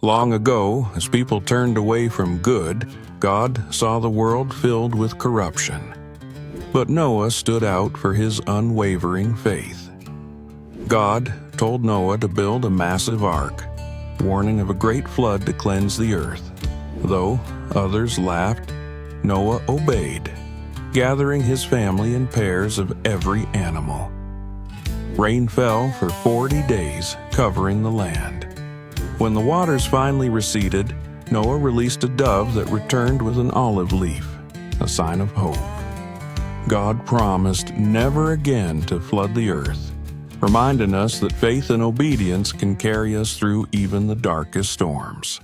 Long ago, as people turned away from good, God saw the world filled with corruption. But Noah stood out for his unwavering faith. God told Noah to build a massive ark, warning of a great flood to cleanse the earth. Though others laughed, Noah obeyed, gathering his family in pairs of every animal. Rain fell for 40 days, covering the land. When the waters finally receded, Noah released a dove that returned with an olive leaf, a sign of hope. God promised never again to flood the earth, reminding us that faith and obedience can carry us through even the darkest storms.